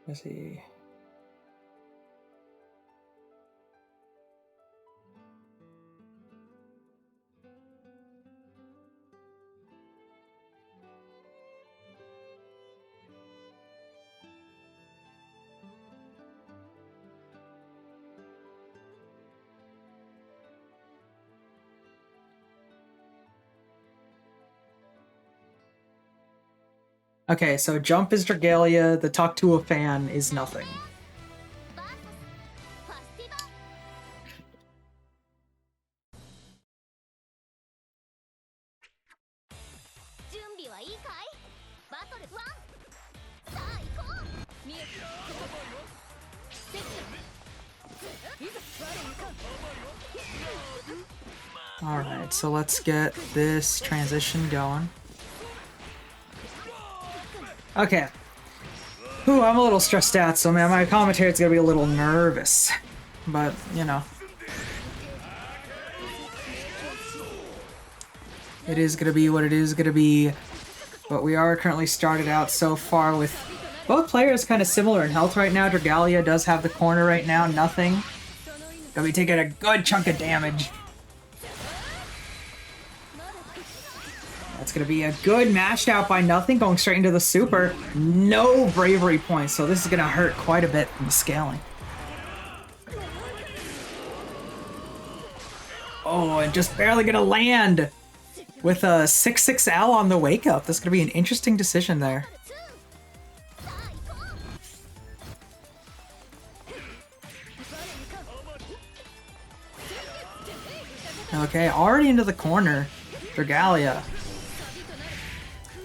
Let's see. Okay, so jump is Dragalia, the talk to a fan is nothing. Alright, so let's get this transition going. Okay. Ooh, I'm a little stressed out, so man, my commentary is gonna be a little nervous. But, you know. It is gonna be what it is gonna be. But we are currently started out so far with both players kind of similar in health right now. Dragalia does have the corner right now, nothing. Gonna be taking a good chunk of damage. That's going to be a good mashed out by nothing, going straight into the super. No bravery points, so this is going to hurt quite a bit from the scaling. Oh, and just barely going to land with a 6-6 L on the wake up. This is going to be an interesting decision there. Okay, already into the corner. Dragalia.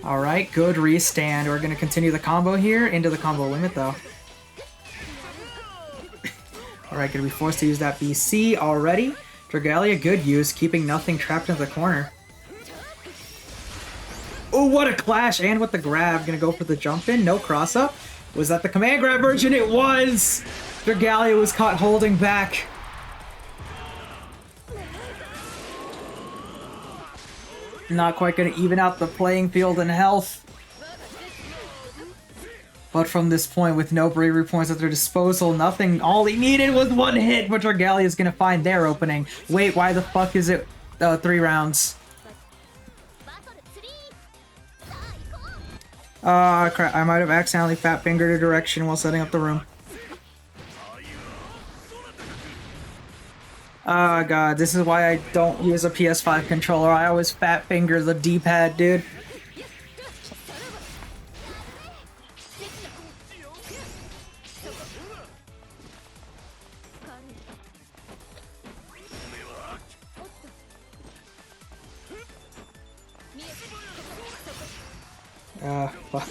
Alright, good restand. We're going to continue the combo here. Into the combo limit, though. Alright, going to be forced to use that BC already. Dragalia, good use. Keeping nothing trapped in the corner. Oh, what a clash! And with the grab. Going to go for the jump in. No cross-up. Was that the command grab version? It was! Dragalia was caught holding back. Not quite going to even out the playing field in health. But from this point, with no bravery points at their disposal, nothing. All he needed was one hit, but Dragalia is going to find their opening. Wait, why the fuck is it 3 rounds? Crap. I might have accidentally fat-fingered a direction while setting up the room. Oh god, this is why I don't use a PS5 controller. I always fat finger the D-pad, dude. Fuck.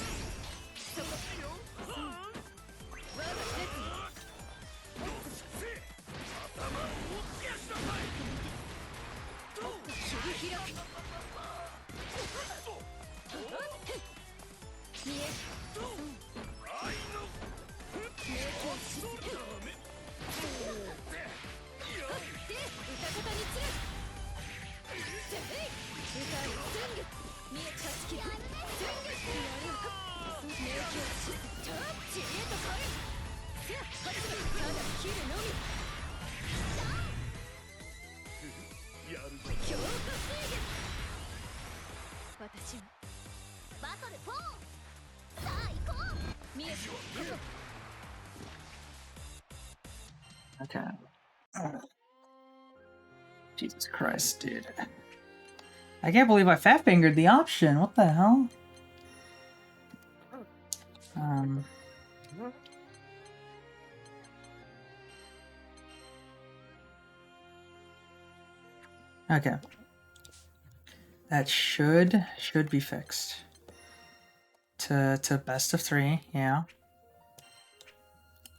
Okay. Jesus Christ, dude. I can't believe I fat-fingered the option. What the hell? Okay. That should be fixed. To best of 3, yeah.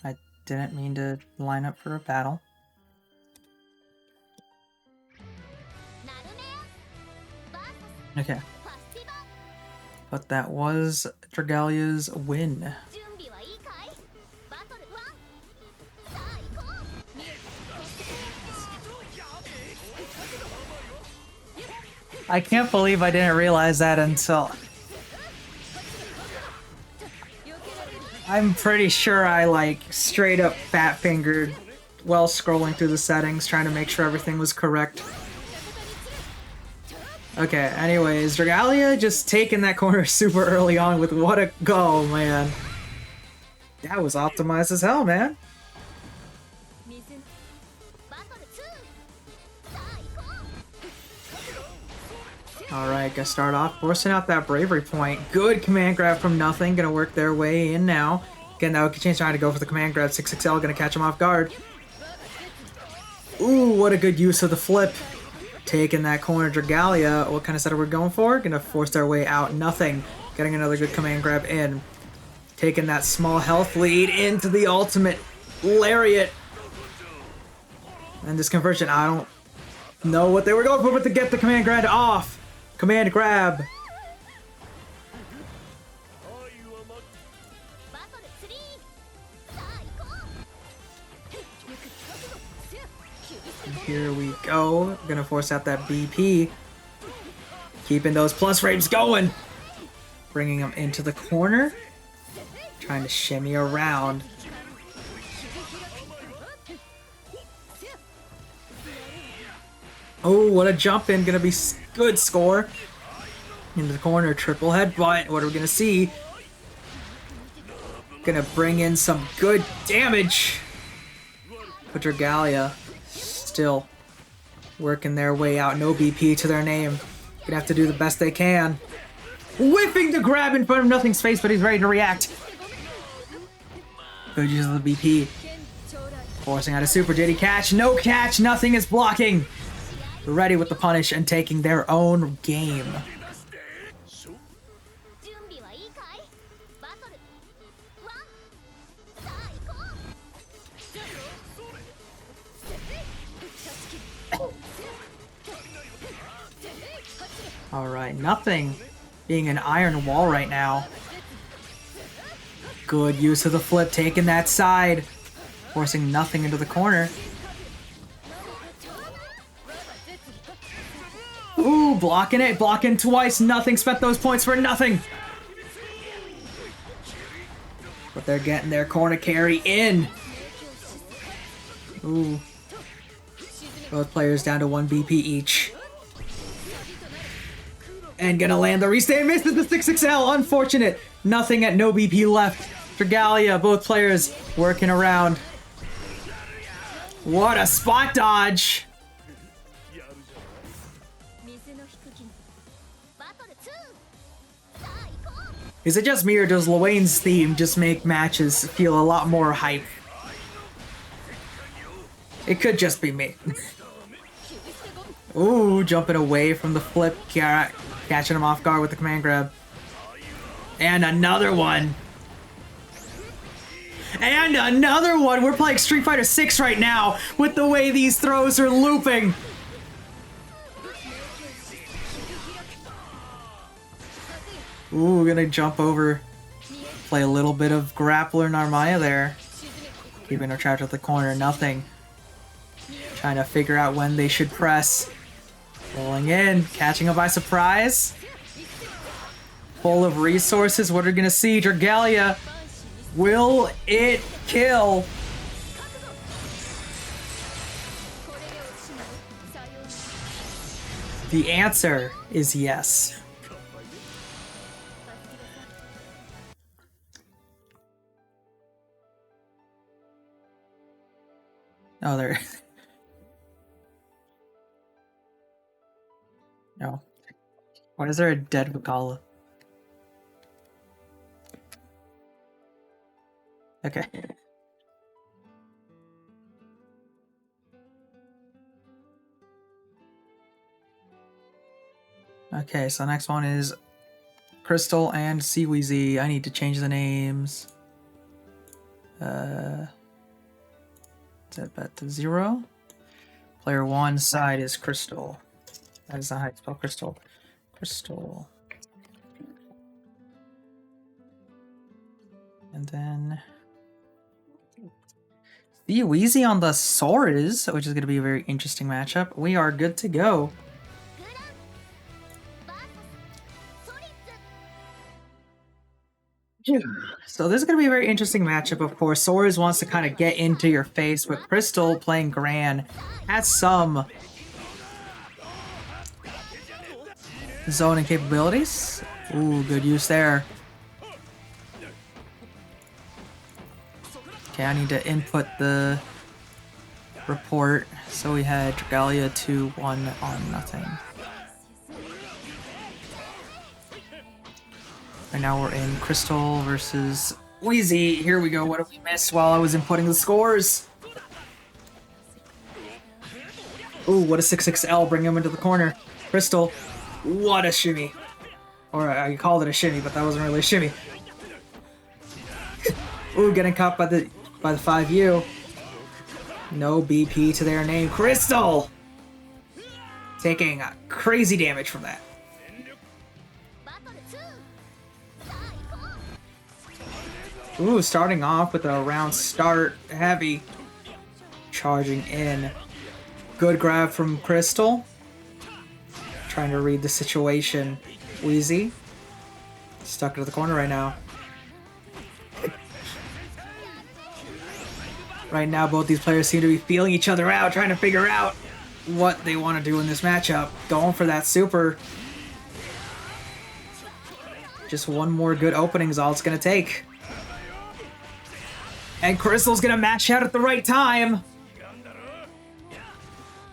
I didn't mean to line up for a battle. Okay. But that was Dragalia's win. I can't believe I didn't realize that until... I'm pretty sure I like straight up fat fingered while scrolling through the settings trying to make sure everything was correct. Okay, anyways, Dragalia just taking that corner super early on with what a go, man. That was optimized as hell, man. Alright, gonna start off forcing out that bravery point. Good command grab from nothing, gonna work their way in now. Again, that would change trying to go for the command grab. 6XL gonna catch him off guard. Ooh, what a good use of the flip. Taking that corner, Dragalia. What kind of setup we're going for? Gonna force their way out. Nothing. Getting another good command grab in. Taking that small health lead into the ultimate lariat. And this conversion, I don't know what they were going for, but to get the command grab off. Command grab. And here we go. Gonna force out that BP. Keeping those plus rates going. Bringing them into the corner. Trying to shimmy around. Oh, what a jump in. Gonna be good score. Into the corner. Triple headbutt. What are we gonna see? Gonna bring in some good damage. But Dragalia still working their way out. No BP to their name. Gonna have to do the best they can. Whiffing the grab in front of Nothing's face, but he's ready to react. Good use of the BP. Forcing out a super JD catch. No catch. Nothing is blocking. Ready with the punish and taking their own game. Alright, Nothing being an iron wall right now. Good use of the flip, taking that side. Forcing Nothing into the corner. Ooh, blocking it, blocking twice. Nothing, spent those points for nothing. But they're getting their corner carry in. Ooh. Both players down to 1 BP each. And gonna land the restain. Misses the 6XL. Unfortunate. Nothing at no BP left. Dragalia, both players working around. What a spot dodge. Is it just me, or does Luane's theme just make matches feel a lot more hype? It could just be me. Ooh, jumping away from the flip, catching him off guard with the command grab. And another one. And another one! We're playing Street Fighter 6 right now with the way these throws are looping. Ooh, gonna jump over. Play a little bit of grappler Narmaya there. Keeping her trapped at the corner, Nothing. Trying to figure out when they should press. Rolling in, catching him by surprise. Full of resources, what are we gonna see? Dragalia, will it kill? The answer is yes. Oh, there. No. Why is there a dead Vakala? Okay. Okay, so next one is Crystal and Seaweezy. I need to change the names. Set that to 0. Player 1 side is Crystal. That is not how you spell Crystal. Crystal. And then Seaweezy on the Soras, which is going to be a very interesting matchup. We are good to go. So this is going to be a very interesting matchup, of course. Soares wants to kind of get into your face, but Crystal playing Gran has some zoning capabilities. Ooh, good use there. Okay, I need to input the report. So we had Dragalia 2-1 on nothing. Right now we're in Crystal versus Wheezy. Here we go. What did we miss while I was inputting the scores? Ooh, what a 6-6L. Bring him into the corner. Crystal. What a shimmy. Or I called it a shimmy, but that wasn't really a shimmy. Ooh, getting caught by the 5U. No BP to their name. Crystal! Taking crazy damage from that. Ooh, starting off with a round start. Heavy. Charging in. Good grab from Crystal. Trying to read the situation. Wheezy. Stuck into the corner right now. Right now, both these players seem to be feeling each other out, trying to figure out what they want to do in this matchup. Going for that super. Just one more good opening is all it's going to take. And Crystal's going to match out at the right time.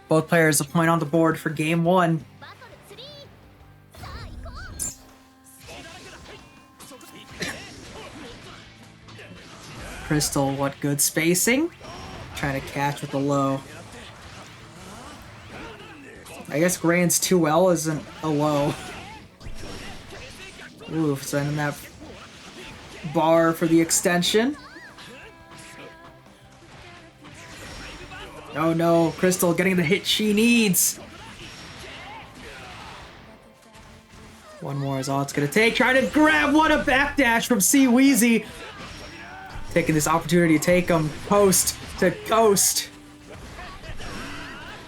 Both players a point on the board for game 1. Crystal, what good spacing. Trying to catch with the low. I guess Gran's 2L isn't a low. Ooh, sending that bar for the extension. Oh no, Crystal getting the hit she needs. One more is all it's gonna take. Trying to grab, what a backdash from Wheezy. Taking this opportunity to take him post to coast.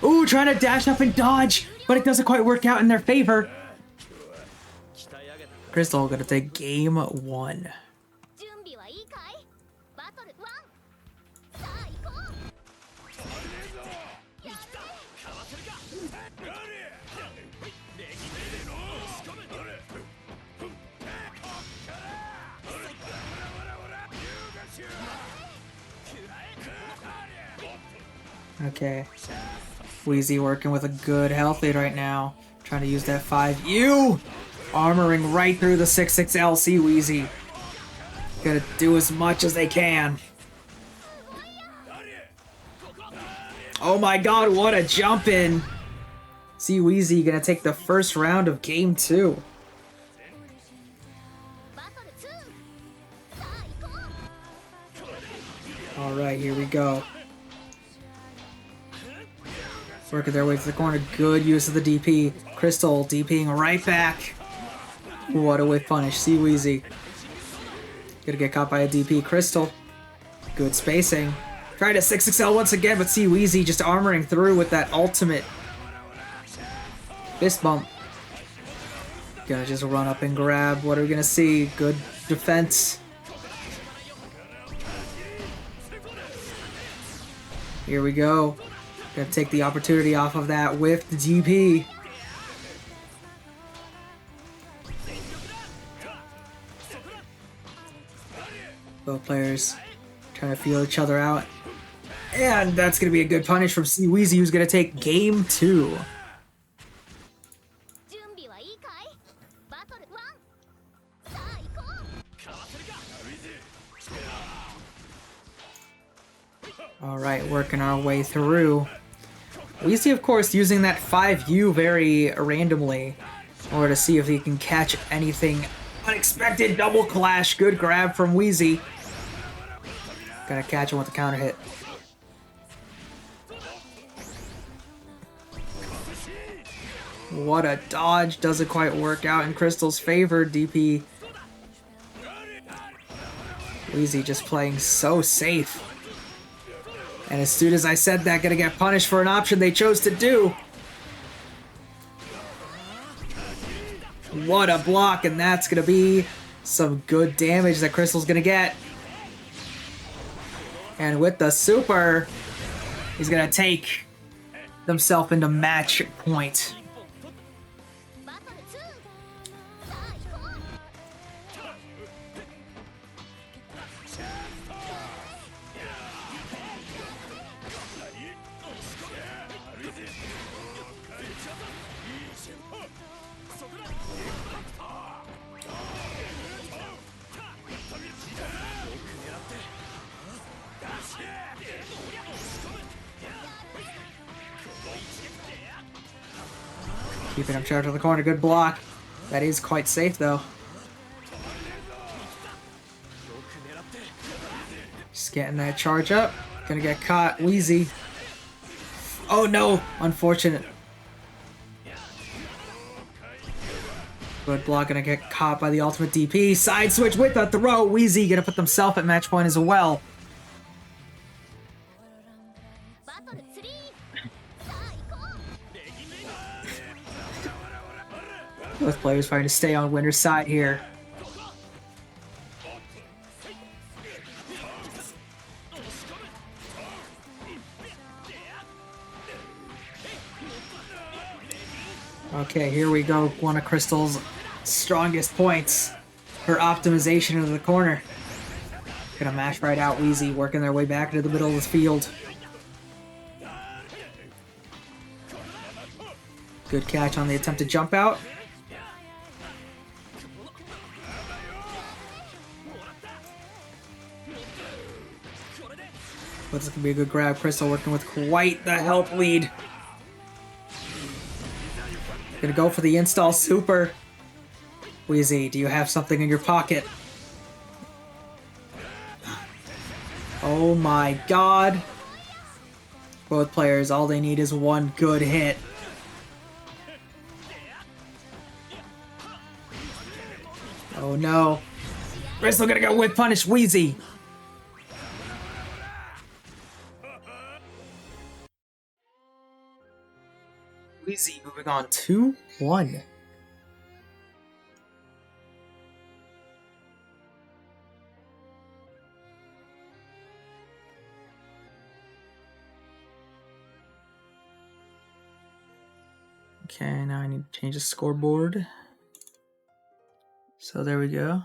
Ooh, trying to dash up and dodge, but it doesn't quite work out in their favor. Crystal gonna take game 1. Okay. Wheezy working with a good health lead right now. Trying to use that 5U. Armoring right through the 6-6L. Wheezy. Gonna do as much as they can. Oh my god, what a jump in. Wheezy gonna take the first round of game 2. Alright, here we go. Working their way to the corner. Good use of the DP. Crystal DPing right back. What a whip punish. Wheezy. Gonna get caught by a DP. Crystal. Good spacing. Tried a 6-6L once again, but Wheezy just armoring through with that ultimate fist bump. Gonna just run up and grab. What are we gonna see? Good defense. Here we go. Gonna take the opportunity off of that with the DP. Both players trying to feel each other out. And that's gonna be a good punish from Wheezy, who's gonna take game 2. Alright, working our way through. Wheezy, of course, using that 5U very randomly in order to see if he can catch anything unexpected. Double clash. Good grab from Wheezy. Gonna catch him with the counter hit. What a dodge. Doesn't quite work out in Crystal's favor. DP. Wheezy just playing so safe. And as soon as I said that, gonna get punished for an option they chose to do. What a block, and that's gonna be Some good damage that Crystal's gonna get. And with the super, he's gonna take himself into match point. Keeping him charged to the corner. Good block. That is quite safe, though. Just getting that charge up. Gonna get caught. Wheezy. Oh, no. Unfortunate. Good block. Gonna get caught by the ultimate DP. Side switch with the throw. Wheezy gonna put themselves at match point as well. Both players trying to stay on winner's side here. Okay, here we go. One of Crystal's strongest points. Her optimization into the corner. Gonna mash right out Wheezy, working their way back into the middle of the field. Good catch on the attempted jump out. But this could be a good grab. Crystal working with quite the health lead. Gonna go for the install super. Wheezy, do you have something in your pocket? Oh my god. Both players, all they need is one good hit. Oh no. Crystal gonna go whip punish Wheezy. Wheezy moving on 2-1. Okay, now I need to change the scoreboard. So there we go.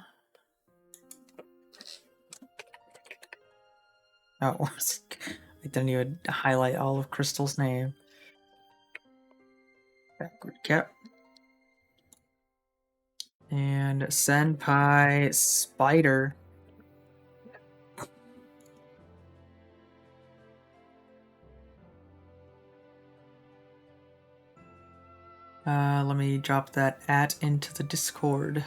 Oh, I didn't even highlight all of Crystal's name. Backward cap. And Senpai Spider. Let me drop that @ into the Discord.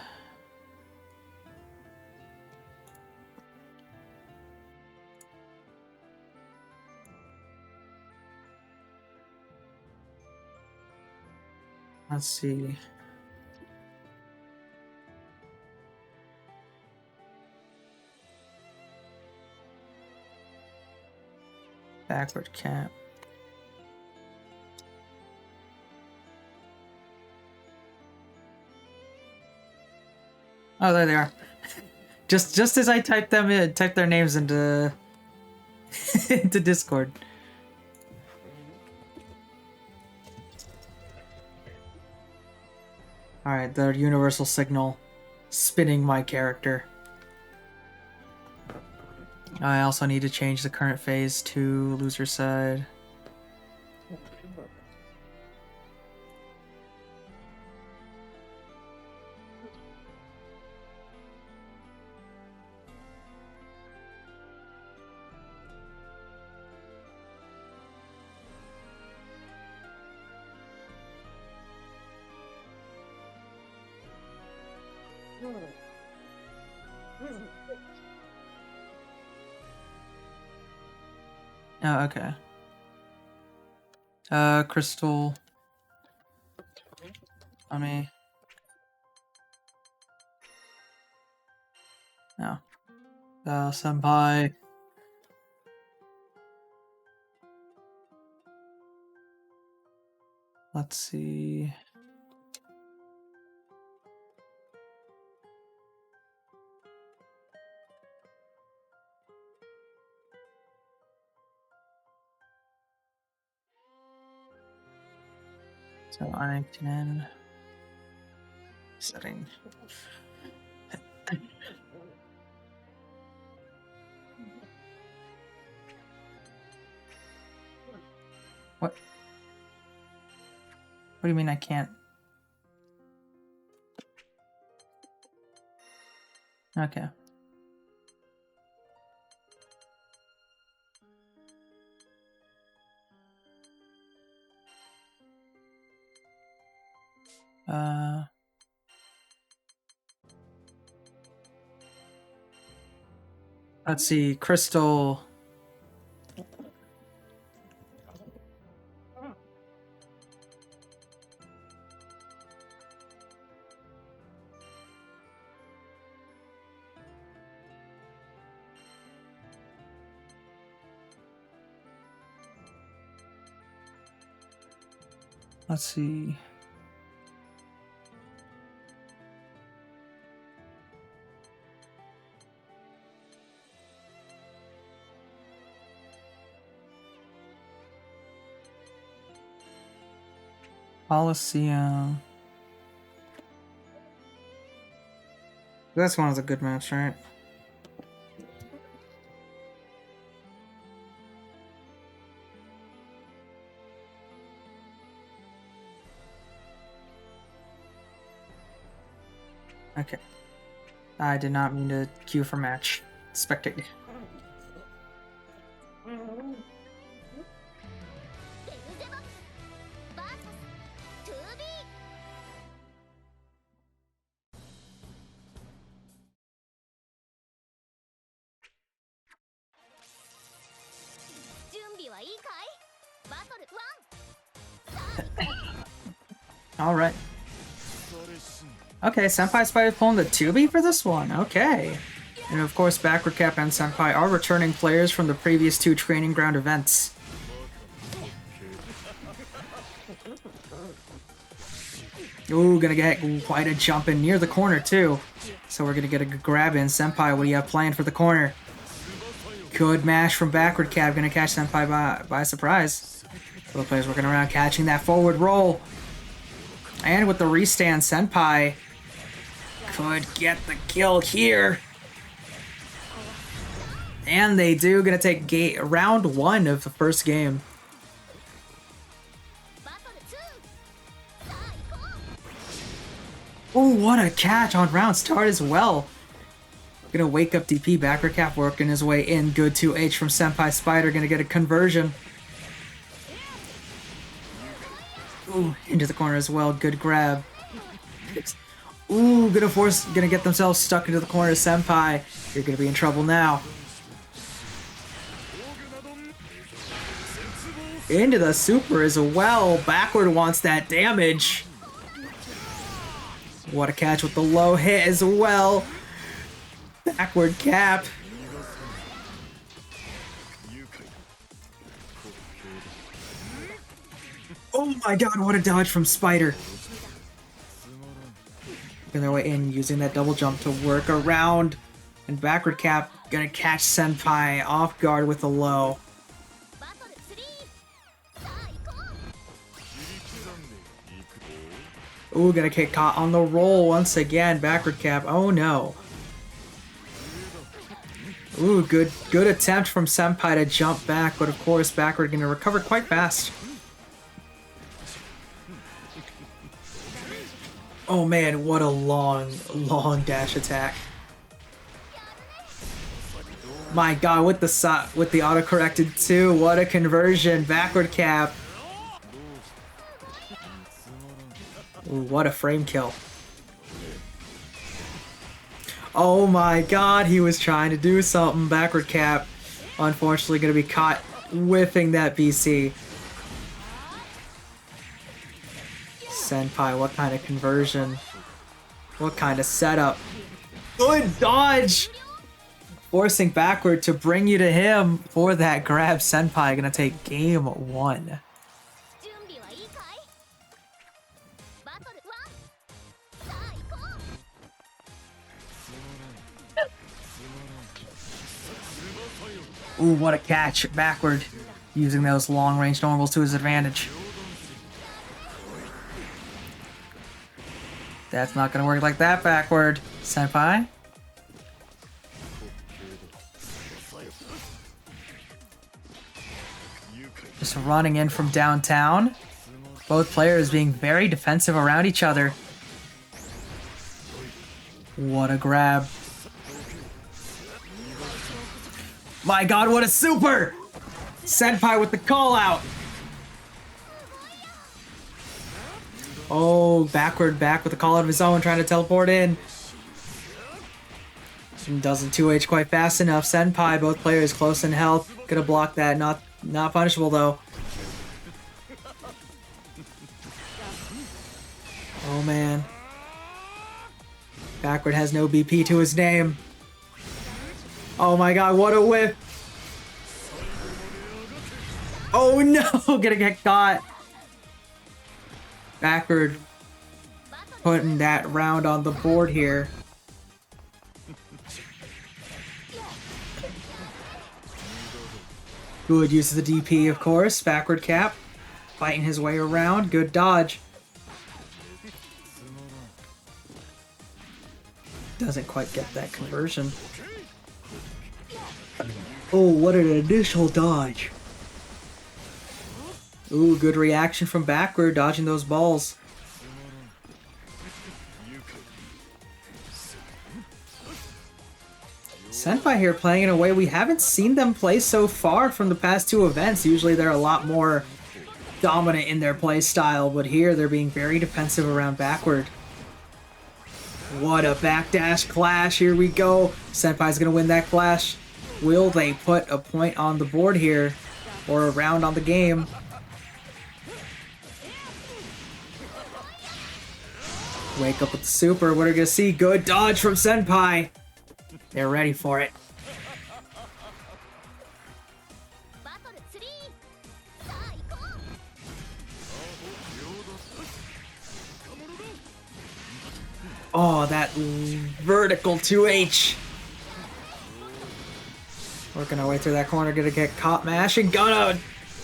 Let's see. Backward cap. Oh, there they are. Just as I typed them in, typed their names into into Discord. All right, the universal signal spinning my character. I also need to change the current phase to loser side. Oh, okay. Crystal. I mean. No. Senpai. Let's see. So R19 setting. What? What do you mean I can't? Okay. Let's see, Crystal. Let's see. Coliseum. This one is a good match, right? Okay. I did not mean to queue for match. Spectate. Alright. Okay, Senpai Spider pulling the 2B for this one. Okay. And of course, Backward Cap and Senpai are returning players from the previous 2 training ground events. Ooh, gonna get quite a jump in near the corner too. So we're gonna get a good grab in. Senpai, what do you have planned for the corner? Good mash from Backward Cap, gonna catch Senpai by surprise. Both players working around, catching that forward roll. And with the restand, Senpai could get the kill here. And they do, gonna take round 1 of the first game. Oh, what a catch on round start as well. Gonna wake up DP, Backward Cap working his way in. Good 2H from Senpai Spider, gonna get a conversion. Ooh, into the corner as well. Good grab. Ooh, gonna get themselves stuck into the corner. Senpai, you're gonna be in trouble now. Into the super as well. Backward wants that damage. What a catch with the low hit as well. Backward Cap. Oh my god, what a dodge from Spider. Making their way in, using that double jump to work around. And Backward Cap gonna catch Senpai off guard with a low. Ooh, gonna get caught on the roll once again. Backward Cap, oh no. Ooh, good attempt from Senpai to jump back, but of course Backward gonna recover quite fast. Oh man, what a long dash attack. My god, with the auto-corrected too, what a conversion. Backward Cap. Ooh, what a frame kill. Oh my god, he was trying to do something. Backward Cap, unfortunately, gonna be caught whiffing that BC. Senpai, what kind of conversion? What kind of setup? Good dodge! Forcing Backward to bring you to him for that grab. Senpai gonna take game 1. Ooh, what a catch. Backward using those long-range normals to his advantage. That's not gonna work like that backward, senpai. Just running in from downtown. Both players being very defensive around each other. What a grab. My god, what a super! Senpai with the call out. Oh, backward back with the call out of his own, trying to teleport in. And doesn't 2H quite fast enough. Senpai, both players close in health. Gonna block that, not punishable though. Oh man. Backward has no BP to his name. Oh my god, what a whip! Oh no, gonna get caught. Backward putting that round on the board here. Good use of the DP, of course. Backward cap. Fighting his way around. Good dodge. Doesn't quite get that conversion. Oh, what an initial dodge. Ooh, good reaction from backward, dodging those balls. Senpai here playing in a way we haven't seen them play so far from the past two events. Usually they're a lot more dominant in their play style, but here they're being very defensive around backward. What a backdash clash, here we go. Senpai's gonna win that clash. Will they put a point on the board here? Or a round on the game? Wake up with the super, what are we gonna see? Good dodge from Senpai! They're ready for it. Oh, that vertical 2H. Working our way through that corner, gonna get caught mashing. Gonna...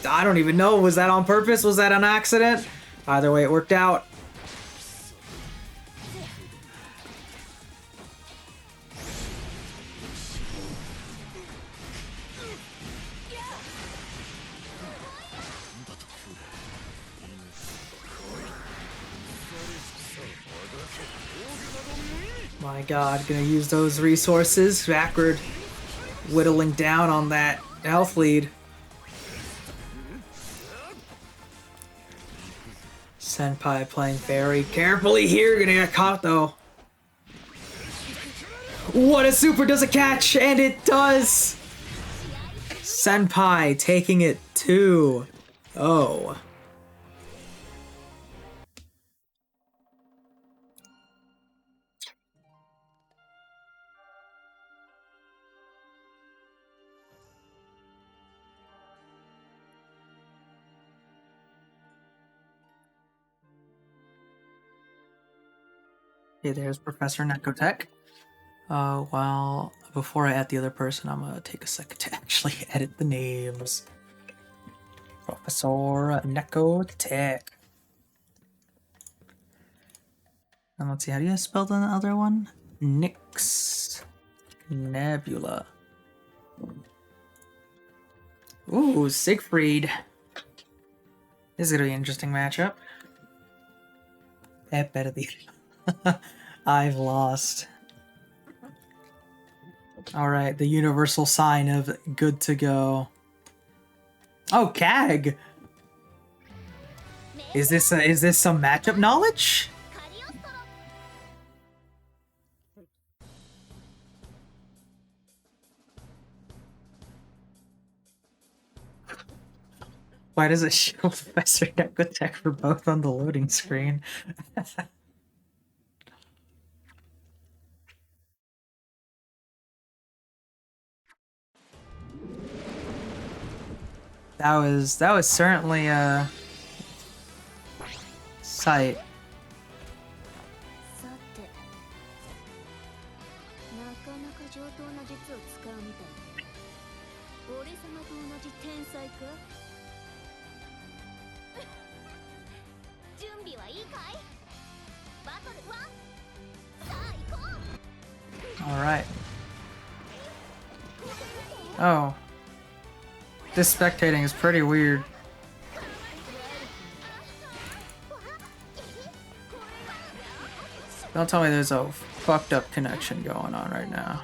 I don't even know, was that on purpose? Was that an accident? Either way, it worked out. My god, gonna use those resources. Backward whittling down on that health lead. Senpai playing very carefully here. Gonna get caught though. What a super, does it catch? And it does! Senpai taking it 2-0. Okay, there's Professor Nekotech. Well, before I add the other person, I'm gonna take a second to actually edit the names. Professor Nekotech. And let's see, how do you spell the other one? Nyx Nebula. Ooh, Siegfried. This is gonna be an interesting matchup. That better be. I've lost. Alright, the universal sign of good to go. Oh, Kag! Is this some matchup knowledge? Why does it show Professor Nekotech for both on the loading screen? That was certainly a sight. Alright. Oh. This spectating is pretty weird. Don't tell me there's a fucked up connection going on right now.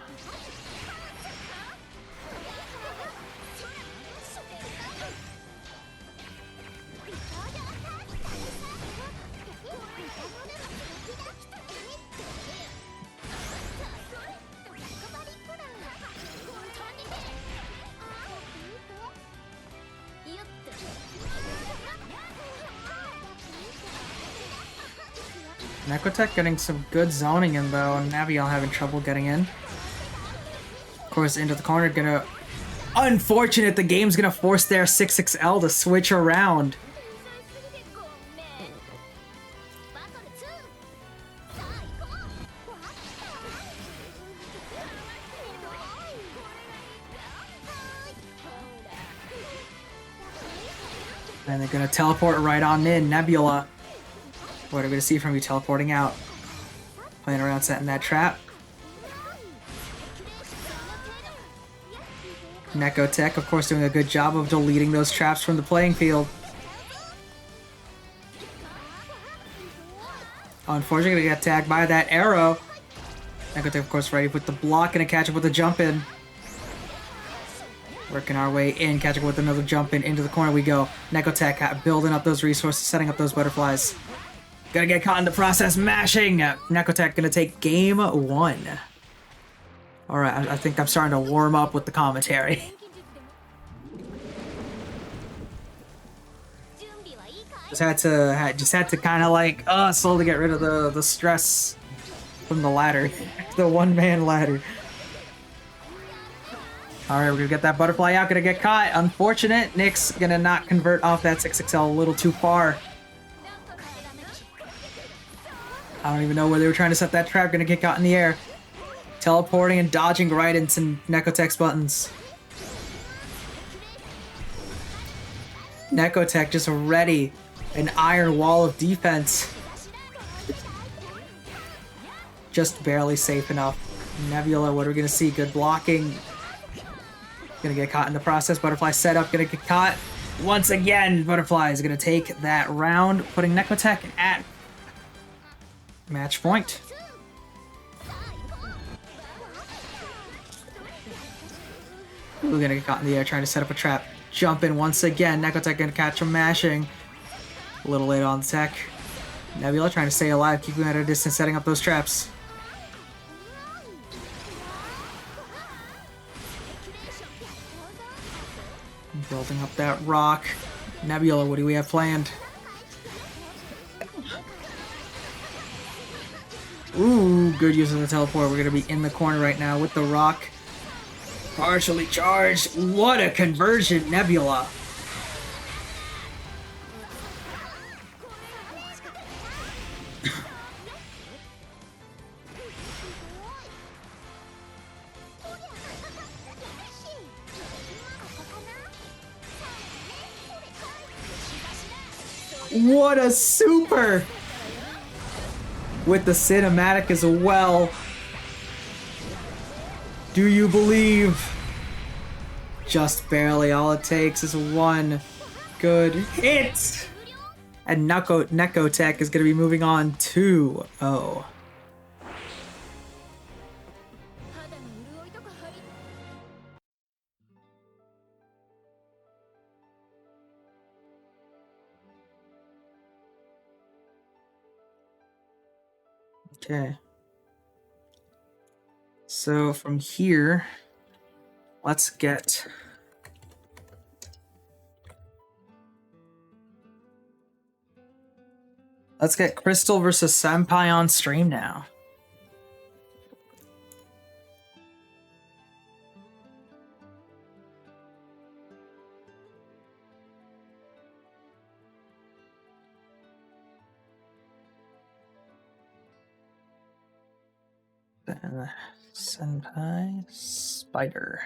Nekotech getting some good zoning in though, and Naviel having trouble getting in. Of course, into the corner, gonna... Unfortunate, the game's gonna force their 6XL to switch around. And they're gonna teleport right on in, Nebula. What are we gonna see from you teleporting out? Playing around setting that trap. Nekotech, of course, doing a good job of deleting those traps from the playing field. Unfortunately, gonna get tagged by that arrow. Nekotech, of course, ready with the block, gonna catch up with the jump in. Working our way in, catching up with another jump in. Into the corner we go. Nekotech building up those resources, setting up those butterflies. Gonna get caught in the process, mashing! Nekotech gonna take game 1. Alright, I think I'm starting to warm up with the commentary. Just had to kind of like, slowly get rid of the stress from the ladder. The one-man ladder. Alright, we're gonna get that butterfly out, gonna get caught. Unfortunate, Nick's gonna not convert off that 6XL a little too far. I don't even know where they were trying to set that trap. Gonna get caught in the air. Teleporting and dodging right into Nekotech's buttons. Nekotech just ready. An iron wall of defense. Just barely safe enough. Nebula, what are we gonna see? Good blocking. Gonna get caught in the process. Butterfly setup. Gonna get caught. Once again, Butterfly is gonna take that round, putting Nekotech at match point. We're gonna get caught in the air trying to set up a trap. Jump in once again. Nekotech gonna catch him mashing. A little late on the tech. Nebula trying to stay alive, keeping at a distance, setting up those traps. Building up that rock. Nebula, what do we have planned? Ooh, good use of the teleport. We're gonna be in the corner right now with the rock. Partially charged. What a conversion, Nebula. What a super! With the cinematic as well. Do you believe? Just barely. All it takes is one good hit. And Nekotech is going to be moving on 2-0. Okay. So from here, let's get Crystal versus Senpai on stream now. Senpai Spider.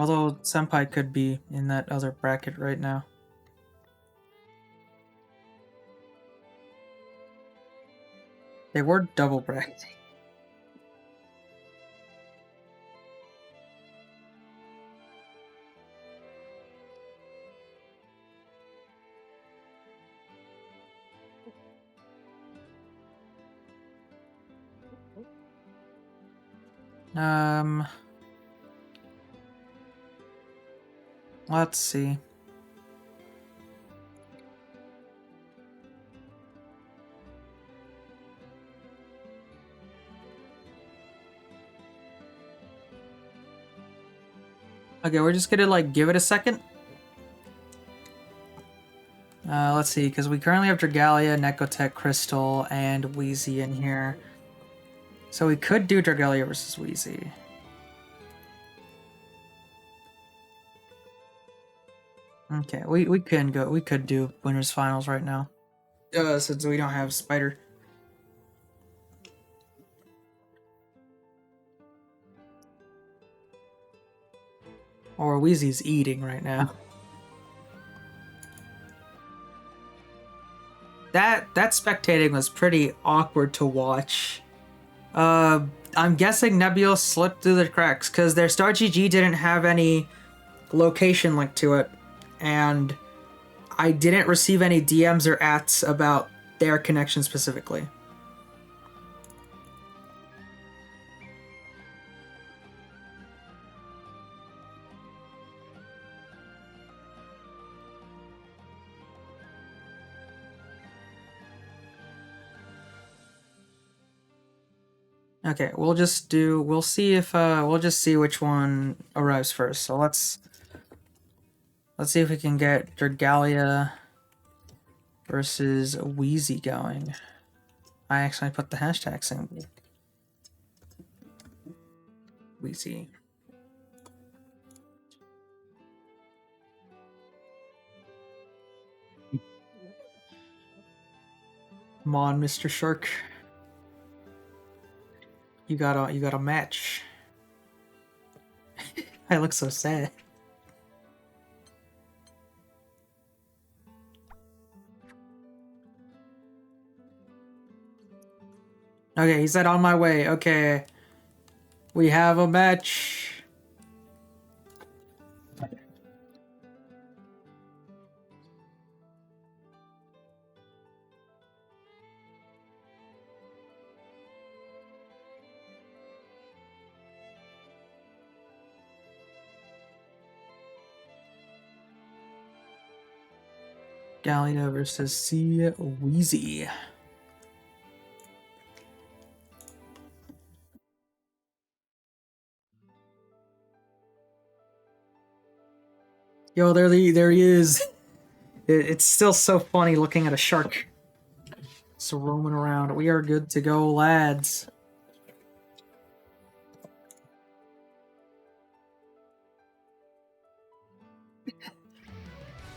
Although Senpai could be in that other bracket right now. They were double bracketing. Let's see. Okay, we're just gonna like give it a second. Let's see, because we currently have Dragalia, Nekotech, Crystal, and Wheezy in here. So we could do Dragalia versus Wheezy. Okay, we could do winners finals right now. Since we don't have Spider. Or Wheezy's eating right now. That spectating was pretty awkward to watch. I'm guessing Nebula slipped through the cracks because their Star GG didn't have any location link to it, and I didn't receive any DMs or ats about their connection specifically. Okay, we'll just see which one arrives first. So let's see if we can get Dragalia versus Wheezy going. I actually put the hashtag symbol. Wheezy. Come on, Mr. Shark. You got a match. I look so sad. Okay, he said on my way. Okay. We have a match. Galia versus C Wheezy. Yo, there he is. It's still so funny looking at a shark. So roaming around. We are good to go, lads.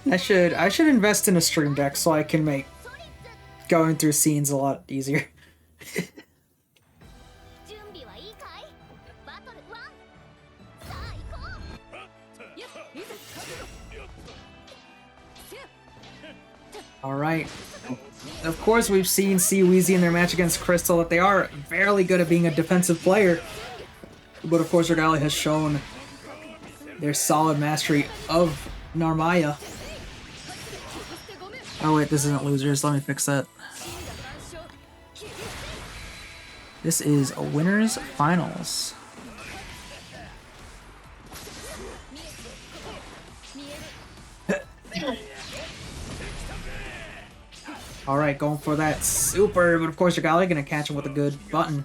I should invest in a stream deck so I can make going through scenes a lot easier. Alright. Of course, we've seen C Wheezy in their match against Crystal that they are fairly good at being a defensive player. But of course, Regalia has shown their solid mastery of Narmaya. Oh wait, this isn't losers. Let me fix that. This is a winners finals. Alright, going for that super, but of course Regalia gonna catch him with a good button.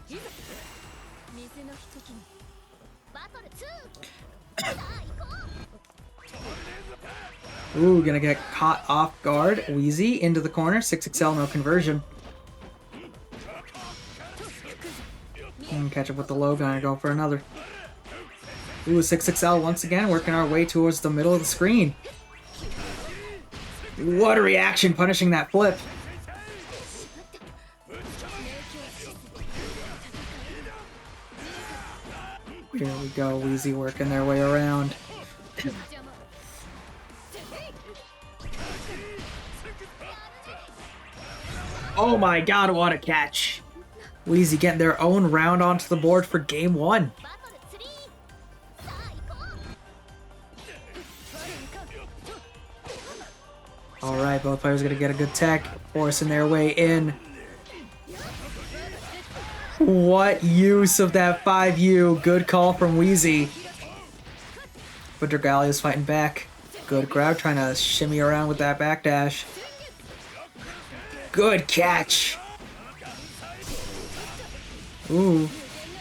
Ooh, gonna get caught off guard. Wheezy into the corner. 6XL, no conversion. And catch up with the low, gonna go for another. Ooh, 6XL once again, working our way towards the middle of the screen. What a reaction, punishing that flip. Here we go, Wheezy working their way around. Oh my god, what a catch. Wheezy getting their own round onto the board for game 1. Alright, both players gonna get a good tech, forcing their way in. What use of that 5U? Good call from Wheezy. But Dragalia's fighting back. Good grab, trying to shimmy around with that backdash. Good catch. Ooh,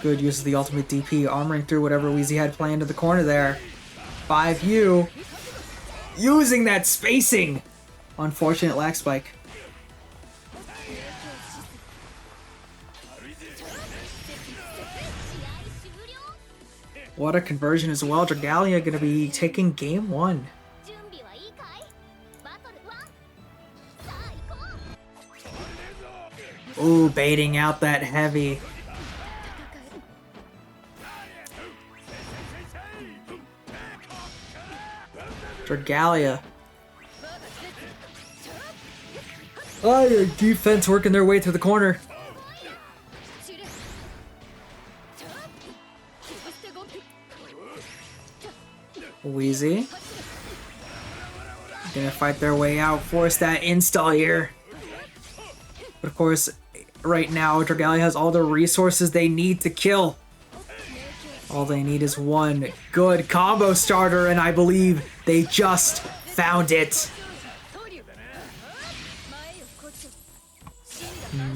good use of the ultimate DP, armoring through whatever Wheezy had planned to the corner there. 5U. Using that spacing. Unfortunate lag spike. What a conversion as well. Dragalia going to be taking game 1. Ooh, baiting out that heavy. Dragalia. Oh, your defense working their way through the corner. Wheezy. Gonna fight their way out, force that install here. But of course, right now, Dragalia has all the resources they need to kill. All they need is one good combo starter, and I believe they just found it.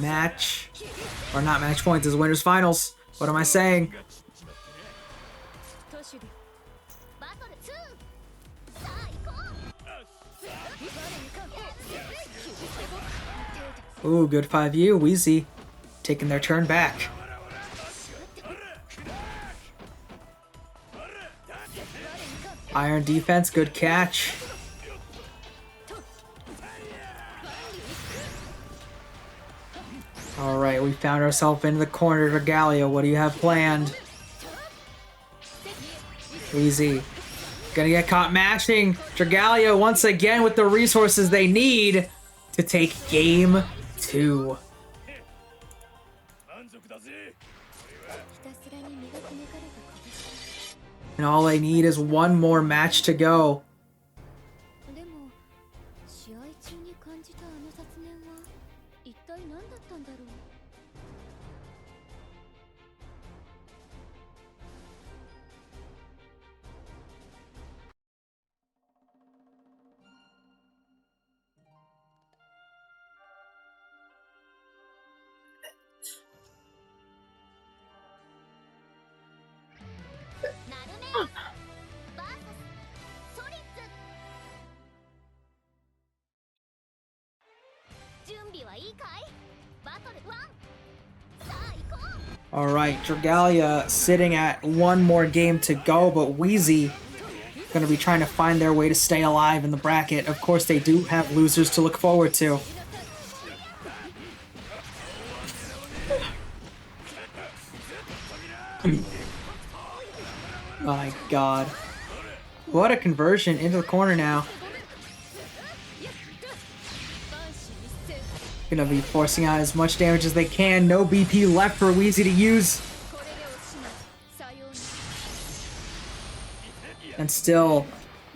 Match, or not match points, is winners finals. What am I saying? Ooh, good 5U. Wheezy taking their turn back. Iron defense, good catch. Alright, we found ourselves in the corner. Dragalia, what do you have planned? Wheezy gonna get caught mashing. Dragalia once again with the resources they need to take game 2. And all they need is one more match to go. Alright, Dragalia sitting at one more game to go, but Wheezy going to be trying to find their way to stay alive in the bracket. Of course, they do have losers to look forward to. My god. What a conversion into the corner now. Gonna be forcing out as much damage as they can. No BP left for Wheezy to use. And still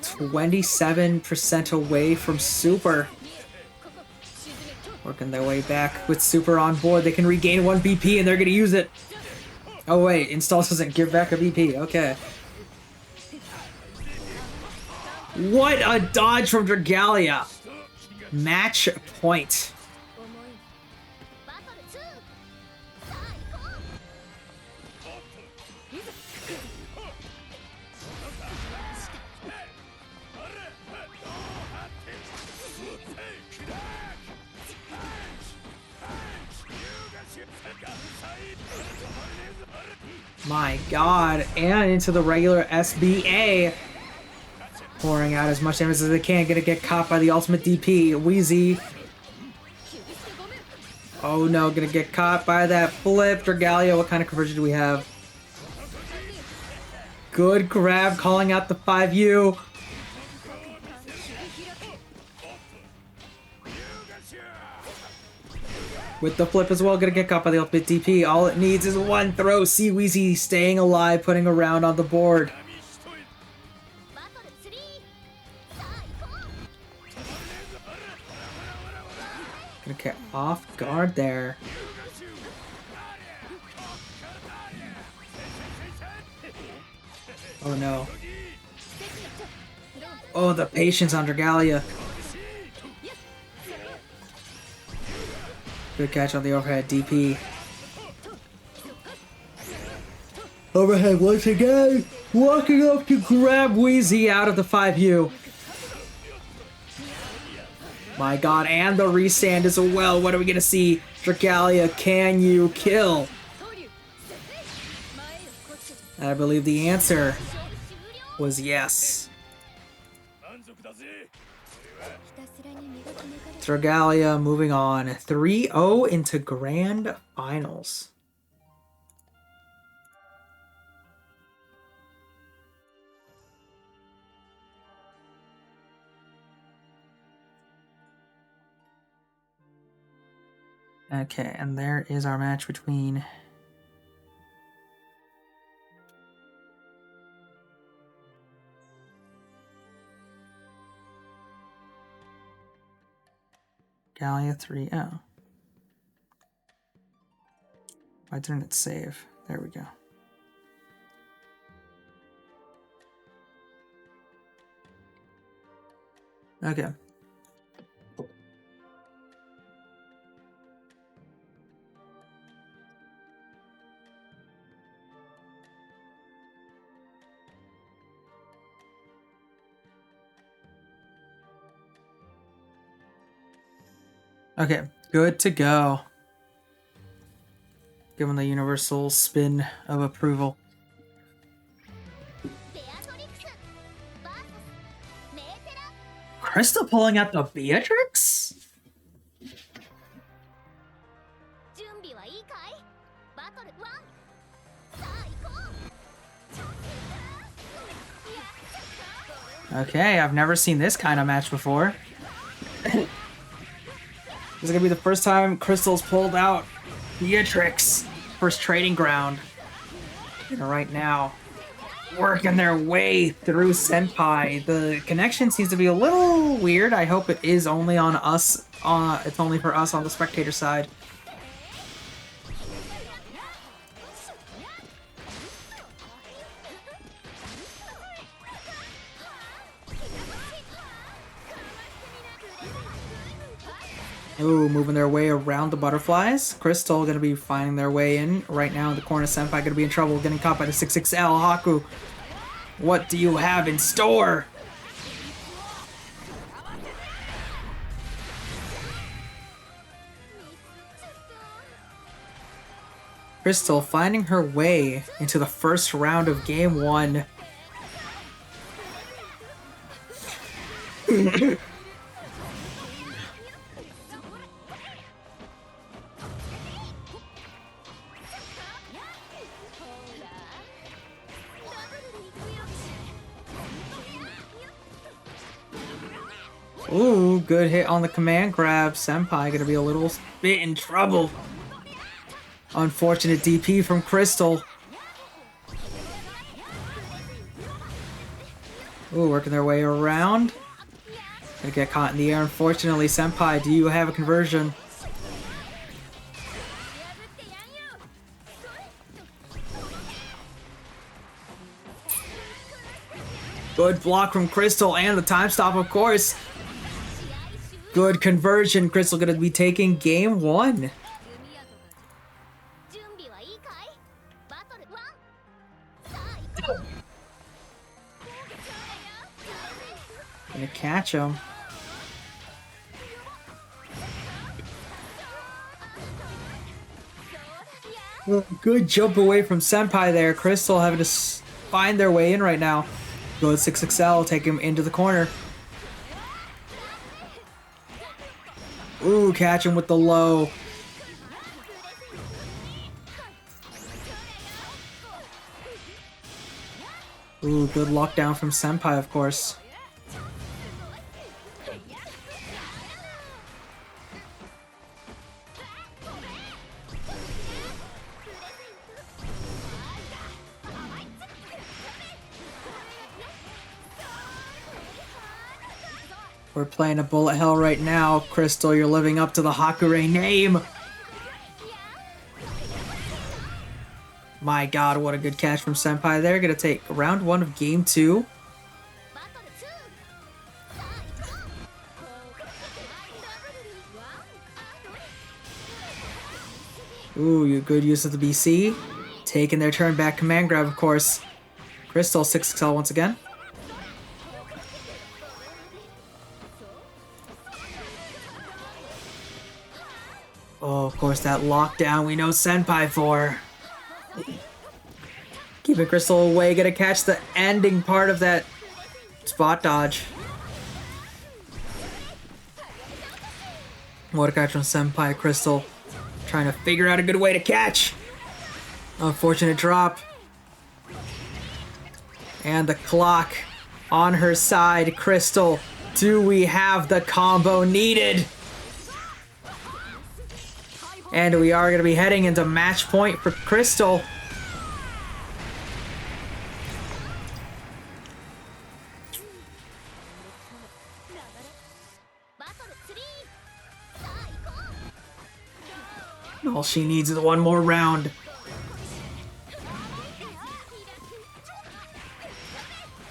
27% away from Super. Working their way back with Super on board. They can regain 1 BP and they're gonna use it. Oh wait, install doesn't give back a BP. Okay. What a dodge from Dragalia. Match point. My god, and into the regular SBA. Pouring out as much damage as they can. Gonna get caught by the ultimate DP. Wheezy. Oh no, gonna get caught by that flip. Dragalia, what kind of conversion do we have? Good grab, calling out the 5U. With the flip as well, gonna get caught by the ultimate DP. All it needs is one throw. Seaweezy staying alive, putting a round on the board. Gonna get off guard there. Oh no. Oh, the patience on Dragalia. Good catch on the overhead DP. Overhead once again. Walking up to grab Wheezy out of the 5U. My god, and the restand as well. What are we gonna see? Dragalia, can you kill? I believe the answer was yes. Dragalia moving on. 3-0 into Grand Finals. Okay, and there is our match between Galia 3-0. Why didn't it save? There we go. Okay. Okay, good to go. Given the universal spin of approval. Crystal pulling out the Beatrix? Okay, I've never seen this kind of match before. This is gonna be the first time Crystal's pulled out Beatrix. First trading ground. And right now, working their way through Senpai. The connection seems to be a little weird. I hope it is only on us. It's only for us on the spectator side. Ooh, moving their way around the butterflies. Crystal gonna be finding their way in right now. The corner Senpai gonna be in trouble, getting caught by the 6XL. Haku, what do you have in store? Crystal finding her way into the first round of game 1. Ooh, good hit on the command grab. Senpai gonna be a little bit in trouble. Unfortunate DP from Crystal. Ooh, working their way around. Gonna get caught in the air. Unfortunately, Senpai, do you have a conversion? Good block from Crystal and the time stop, of course. Good conversion. Crystal gonna be taking game 1. Gonna catch him. Good jump away from Senpai there. Crystal having to find their way in right now. Good 6XL, take him into the corner. Ooh, catch him with the low. Ooh, good lockdown from Senpai, of course. We're playing a bullet hell right now. Crystal, you're living up to the Hakure name. My god, what a good catch from Senpai there. Gonna take round 1 of game 2. Ooh, you good use of the BC. Taking their turn back command grab, of course. Crystal 6XL once again. Oh, of course, that lockdown we know Senpai for. Keeping Crystal away, gonna catch the ending part of that spot dodge. What a catch from Senpai. Crystal trying to figure out a good way to catch. Unfortunate drop. And the clock on her side. Crystal, do we have the combo needed? And we are going to be heading into match point for Crystal. All she needs is one more round.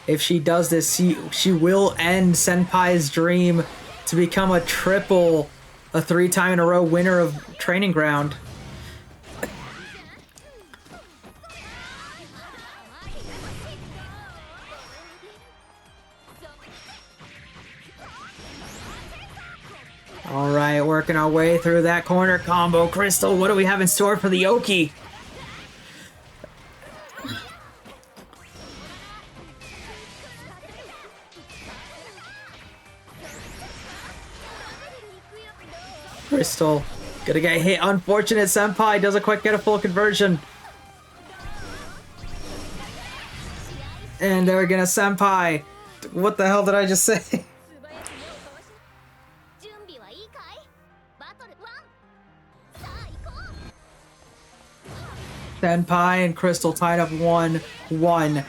If she does this, she will end Senpai's dream to become a 3-time in a row winner of Training Ground. Alright, working our way through that corner combo. Crystal, what do we have in store for the Oki? Crystal gonna get hit. Unfortunate. Senpai doesn't quite get a full conversion. And they're gonna Senpai. What the hell did I just say? Senpai and Crystal tied up 1-1.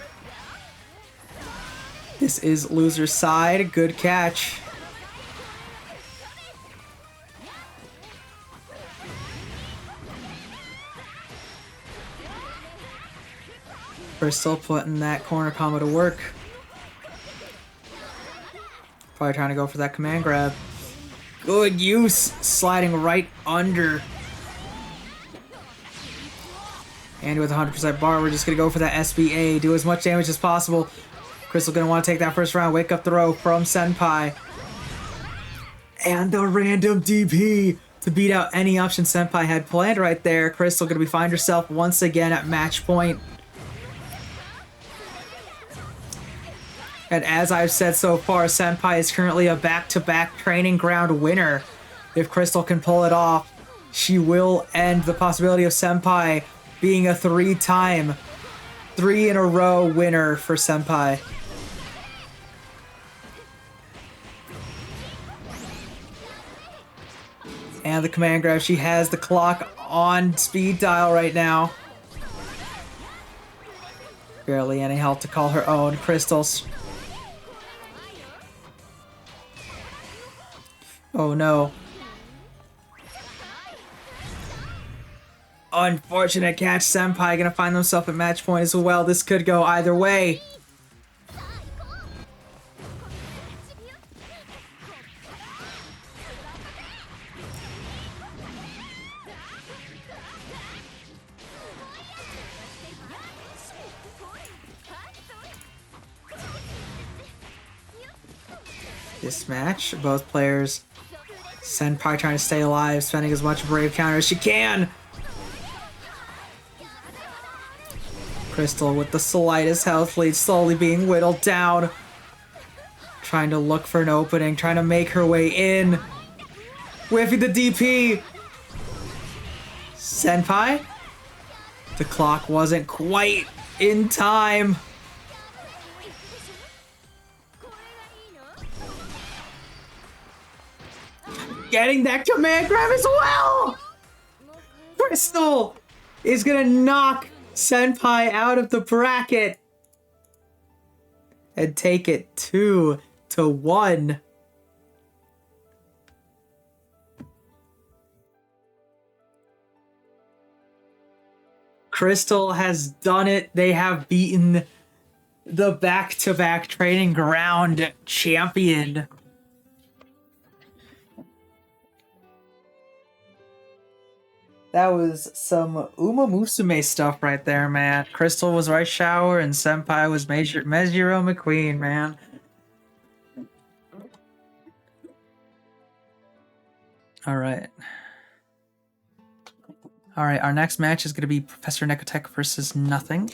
This is loser's side. Good catch. Crystal putting that corner combo to work. Probably trying to go for that command grab. Good use. Sliding right under. And with 100% bar, we're just going to go for that SBA. Do as much damage as possible. Crystal going to want to take that first round. Wake up throw from Senpai. And the random DP to beat out any option Senpai had planned right there. Crystal going to find herself once again at match point. And as I've said so far, Senpai is currently a back-to-back Training Ground winner. If Crystal can pull it off, she will end the possibility of Senpai being a 3-in-a-row winner for Senpai. And the command grab, she has the clock on speed dial right now. Barely any help to call her own. Crystal's... Oh no. Unfortunate catch. Senpai gonna find themselves at match point as well. This could go either way. This match, both players, Senpai trying to stay alive, spending as much brave counter as she can. Crystal with the slightest health lead, slowly being whittled down. Trying to look for an opening, trying to make her way in. Whiffing the DP. Senpai? The clock wasn't quite in time. getting that command grab as well! Crystal is gonna knock Senpai out of the bracket and take it 2-1. Crystal has done it. They have beaten the back-to-back training ground champion. That was some Uma Musume stuff right there, man. Crystal was Rice Shower and Senpai was Mejiro McQueen, man. Alright. Alright, our next match is going to be Professor Nekotech versus Nothing.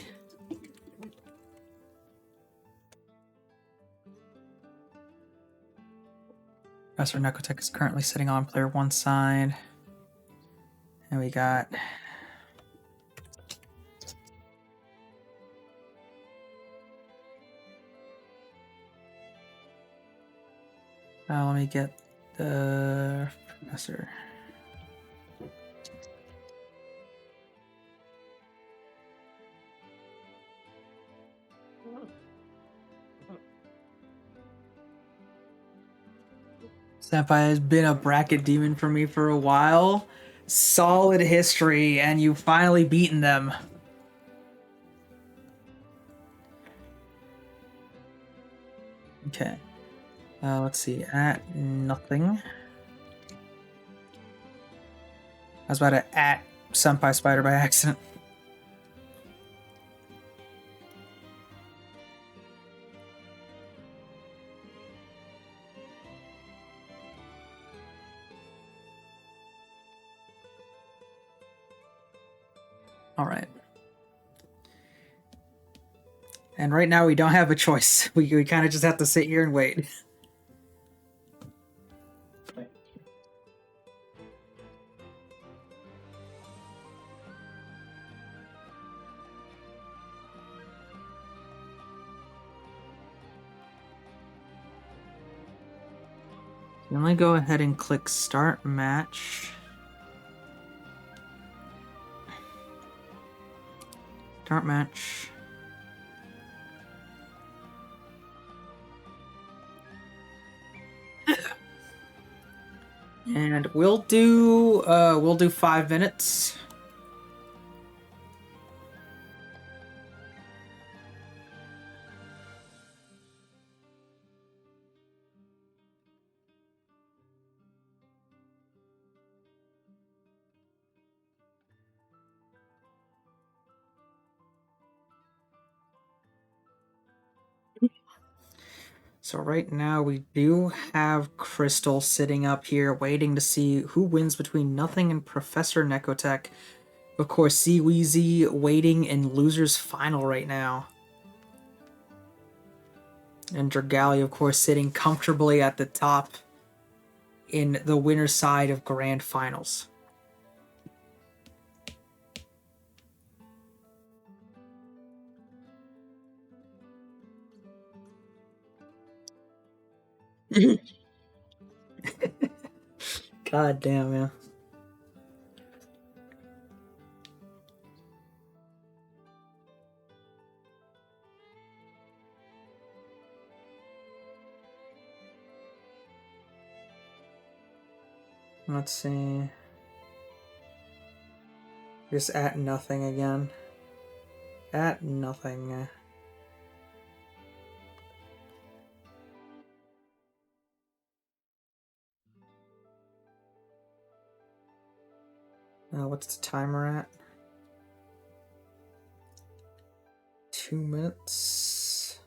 Professor Nekotech is currently sitting on player 1 side. And we got... let me get the Professor. Senpai has been a bracket demon for me for a while. Solid history, and you've finally beaten them. Okay. Let's see. At Nothing. I was about to at Senpai Spider by accident. All right. And right now we don't have a choice. We kind of just have to sit here and wait. Let me go ahead and click Start Match. Start Match. And we'll do 5 minutes. So right now we do have Crystal sitting up here waiting to see who wins between Nothing and Professor Nekotech. Of course, Seaweezy waiting in loser's final right now. And Dragalia, of course, sitting comfortably at the top in the winner's side of Grand Finals. God damn, man. Let's see. Just at Nothing again. At Nothing. What's the timer at? 2 minutes.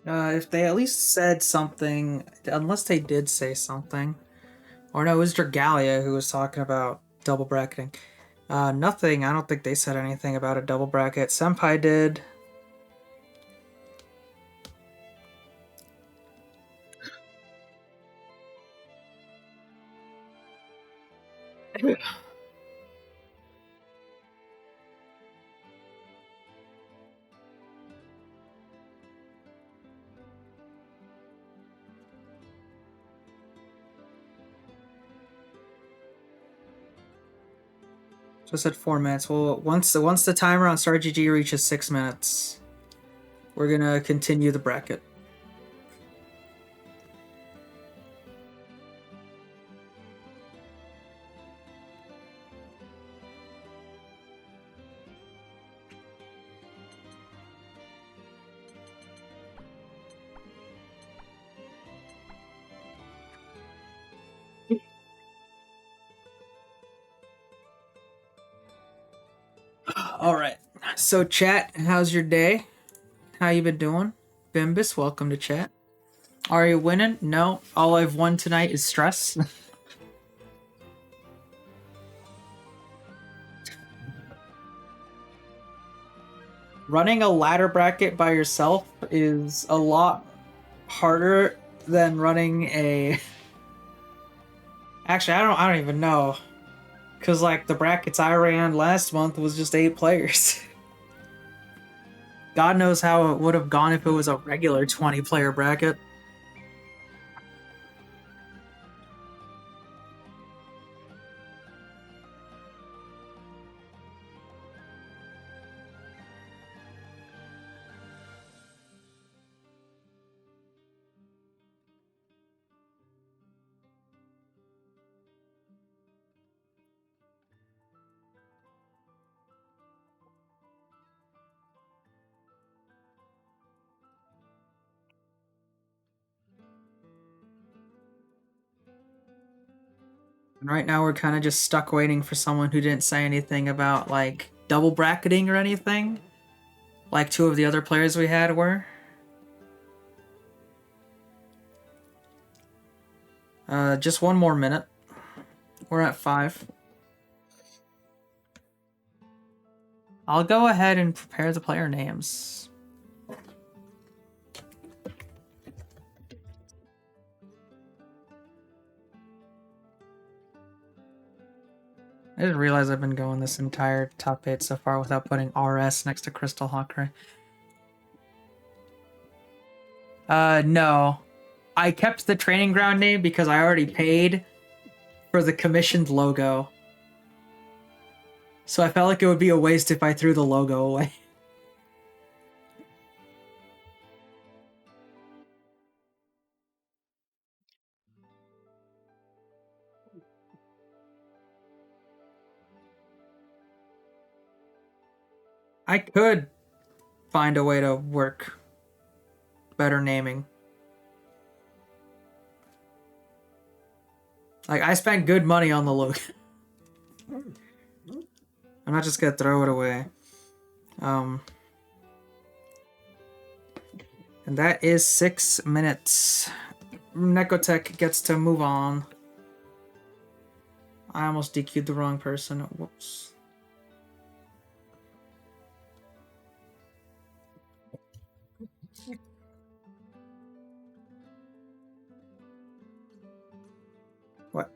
If they at least said something, unless they did say something. Or no, it was Dragalia who was talking about double bracketing. Nothing. I don't think they said anything about a double bracket. Senpai did. Just at 4 minutes. Well, once the timer on StarGG reaches 6 minutes, we're gonna continue the bracket. All right. So chat, how's your day? How you been doing? Bimbus, welcome to chat. Are you winning? No. All I've won tonight is stress. Running a ladder bracket by yourself is a lot harder than running a Actually, I don't even know. Cause like the brackets I ran last month was just 8 players. God knows how it would have gone if it was a regular 20-player bracket. And right now we're kind of just stuck waiting for someone who didn't say anything about like double bracketing or anything. Like 2 of the other players we had were. Just 1 more minute. We're at 5. I'll go ahead and prepare the player names. I just realized I've been going this entire top 8 so far without putting RS next to Crystal Hawkeye. No. I kept the training ground name because I already paid for the commissioned logo. So I felt like it would be a waste if I threw the logo away. I could find a way to work better naming. Like, I spent good money on the logo. I'm not just gonna throw it away. And that is 6 minutes. Nekotech gets to move on. I almost DQ'd the wrong person. Whoops. What?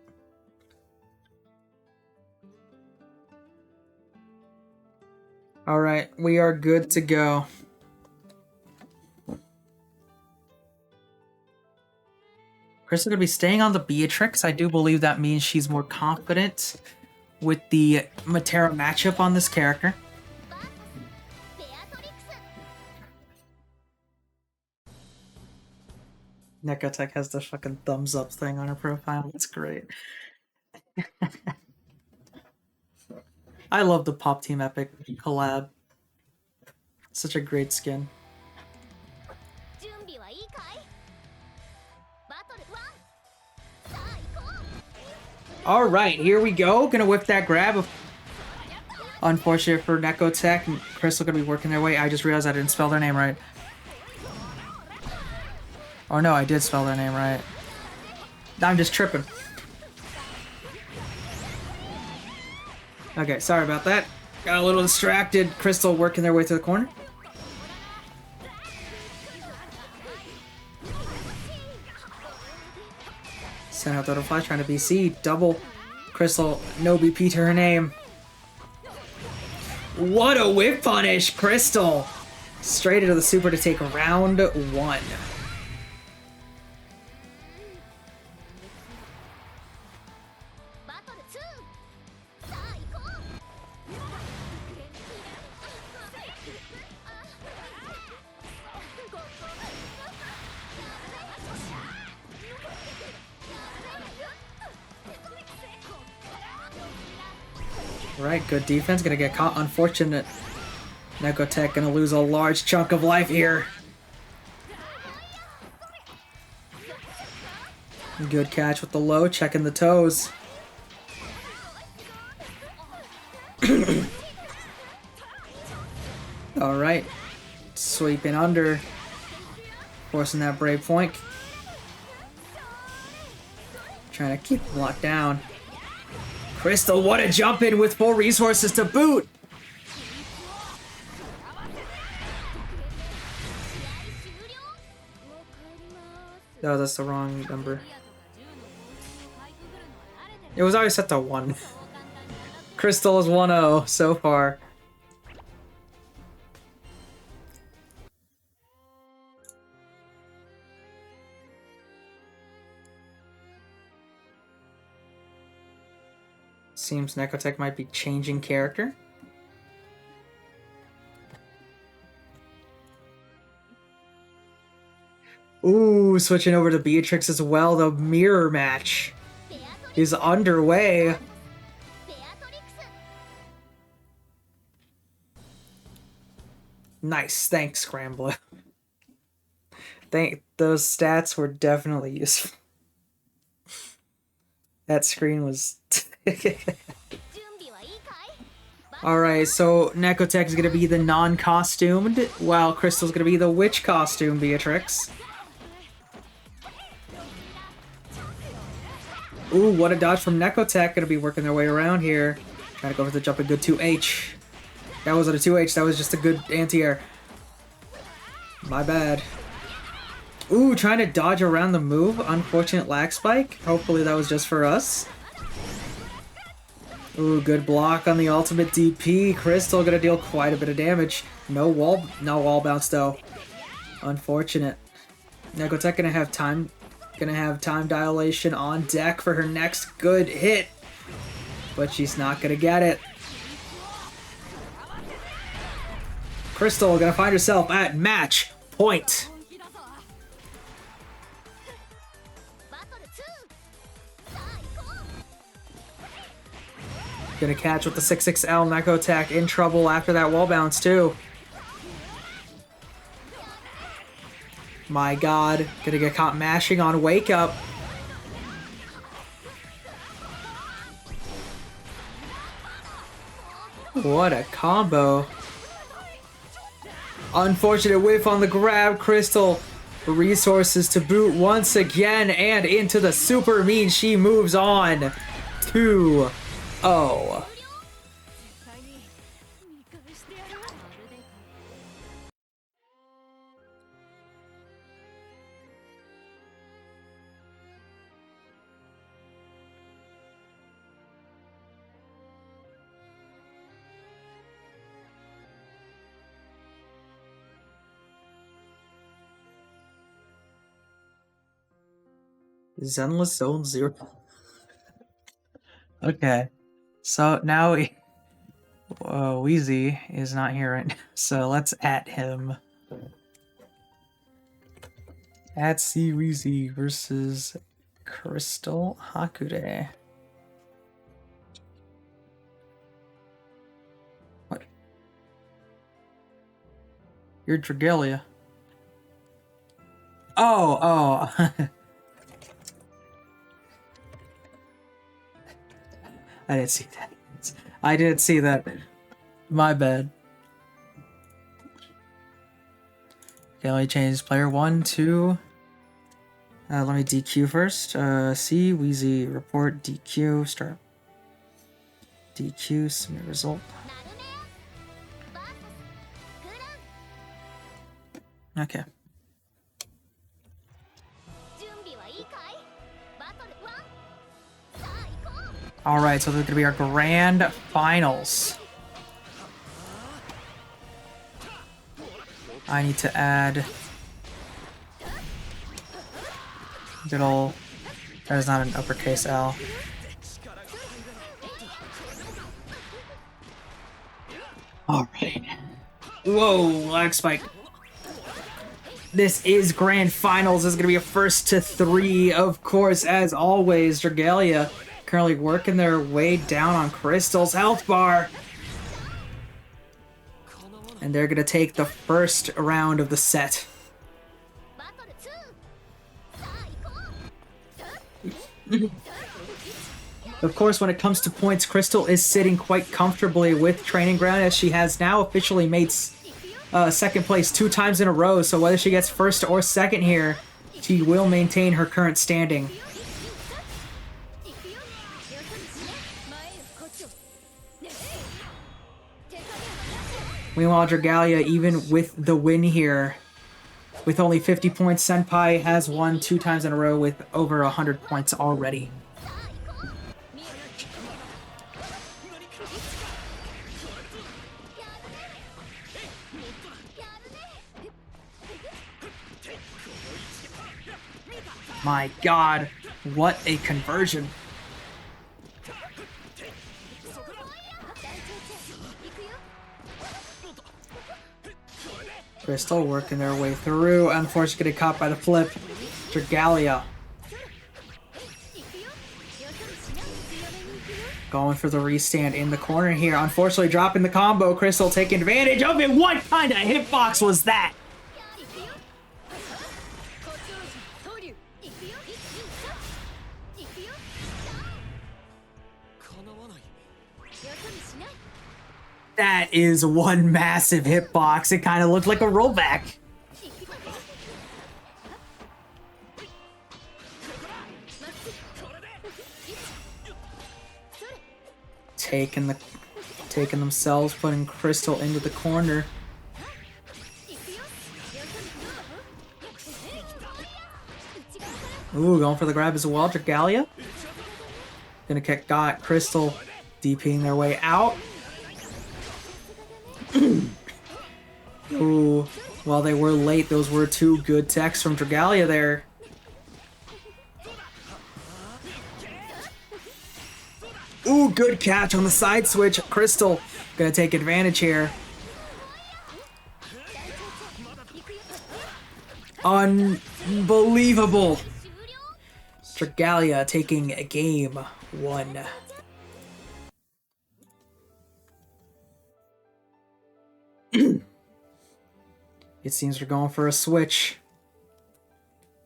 Alright, we are good to go. Chris is going to be staying on the Beatrix. I do believe that means she's more confident with the Matera matchup on this character. Nekotech has the fucking thumbs up thing on her profile. That's great. I love the Pop Team Epic collab. Such a great skin. Alright, here we go. Gonna whip that grab. Unfortunate for Nekotech and Crystal gonna be working their way. I just realized I didn't spell their name right. Or no, I did spell their name right. I'm just tripping. Okay, sorry about that. Got a little distracted. Crystal working their way to the corner. Send out the flash trying to BC. Double Crystal. No BP to her name. What a whip punish, Crystal! Straight into the super to take round 1. Right, good defense. Gonna get caught. Unfortunate. Nekotech gonna lose a large chunk of life here. Good catch with the low, checking the toes. Alright. Sweeping under. Forcing that brave point. Trying to keep him locked down. Crystal, what a jump in with full resources to boot! No, that's the wrong number. It was always set to 1. Crystal is 1-0 so far. Seems Nekotech might be changing character. Ooh, switching over to Beatrix as well. The mirror match is underway. Nice, thanks, Scrambler. Those stats were definitely useful. That screen was... Alright, so Nekotech is going to be the non-costumed, while Crystal's going to be the witch costume Beatrix. Ooh, what a dodge from Nekotech. Going to be working their way around here. Trying to go for the jump, a good 2H. That wasn't a 2H, that was just a good anti-air. My bad. Ooh, trying to dodge around the move. Unfortunate lag spike. Hopefully that was just for us. Ooh, good block on the ultimate DP. Crystal gonna deal quite a bit of damage. No wall bounce though. Unfortunate. Nekotech gonna have time dilation on deck for her next good hit. But she's not gonna get it. Crystal gonna find herself at match point. Gonna catch with the 6XL Nekotech, in trouble after that wall bounce too. My god, gonna get caught mashing on Wake Up. What a combo. Unfortunate whiff on the grab. Crystal resources to boot once again, and into the super mean. She moves on 2-0. Zenless Zone 0. Okay. So now Wheezy is not here right now. So let's at him. At C Wheezy versus Crystal Hakure. What? You're Dragalia. Oh. I didn't see that. I didn't see that. My bad. Okay, let me change player 1, 2. Let me DQ first. See, Wheezy, report, DQ, start. DQ, submit result. Okay. Alright, so they're going to be our grand finals. I need to add... good ol'... that is not an uppercase L. Alright. Whoa, lag spike. This is grand finals. This is going to be a first to 3, of course, as always. Dragalia currently working their way down on Crystal's health bar. And they're going to take the first round of the set. Of course, when it comes to points, Crystal is sitting quite comfortably with Training Ground, as she has now officially made second place 2 times in a row. So whether she gets first or second here, she will maintain her current standing. Meanwhile, Dragalia, even with the win here, with only 50 points, Senpai has won 2 times in a row with over 100 points already. My god, what a conversion. Crystal working their way through. Unfortunately, getting caught by the flip. Dragalia going for the restand in the corner here. Unfortunately, dropping the combo. Crystal taking advantage of it. What kind of hitbox was that? That is one massive hitbox. It kind of looked like a rollback. Taking themselves, putting Crystal into the corner. Ooh, going for the grab as well. Dragalia gonna kick Crystal DPing their way out. Ooh, while they were late, those were 2 good techs from Dragalia there. Ooh, good catch on the side switch. Crystal gonna take advantage here. Unbelievable. Dragalia taking game 1. It seems we're going for a switch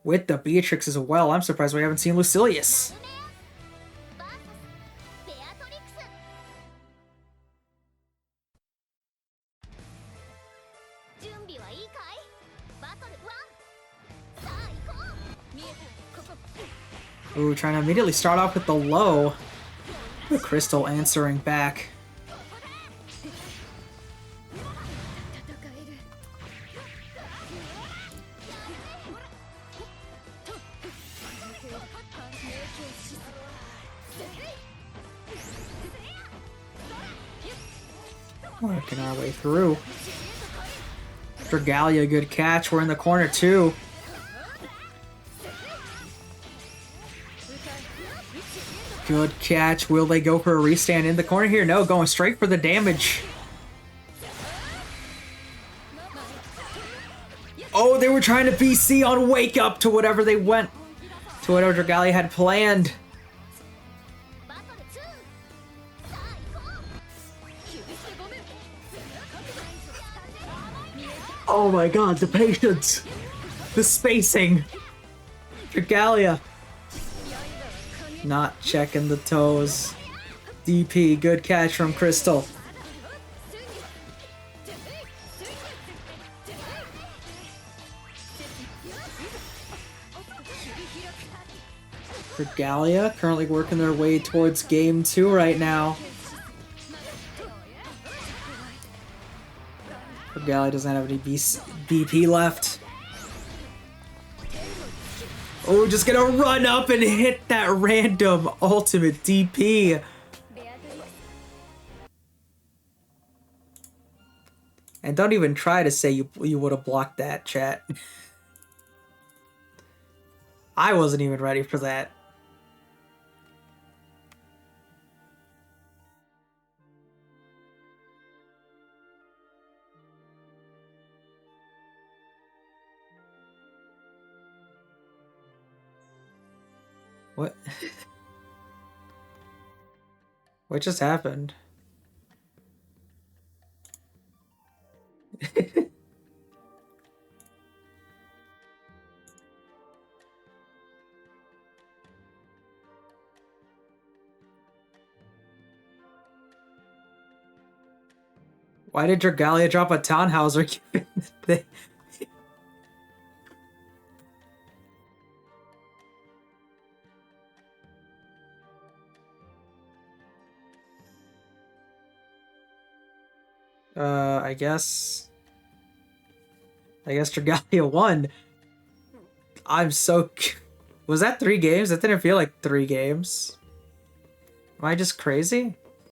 with the Beatrix as well. I'm surprised we haven't seen Lucilius. Ooh, trying to immediately start off with the low. Crystal answering back. Working our way through. Dragalia, good catch. We're in the corner too. Good catch. Will they go for a restand in the corner here? No, going straight for the damage. Oh, they were trying to BC on Wake Up to whatever they went. To whatever Dragalia had planned. Oh my god, the patience! The spacing! Dragalia! Not checking the toes. DP, good catch from Crystal. Regalia currently working their way towards game 2 right now. Regalia doesn't have any BP left. Oh, just gonna run up and hit that random ultimate DP. And don't even try to say you would have blocked that, chat. I wasn't even ready for that. What? What just happened? Why did Dragalia drop a Townhauser? I guess Dragalia won. I'm so... Was that 3 games? That didn't feel like 3 games. Am I just crazy?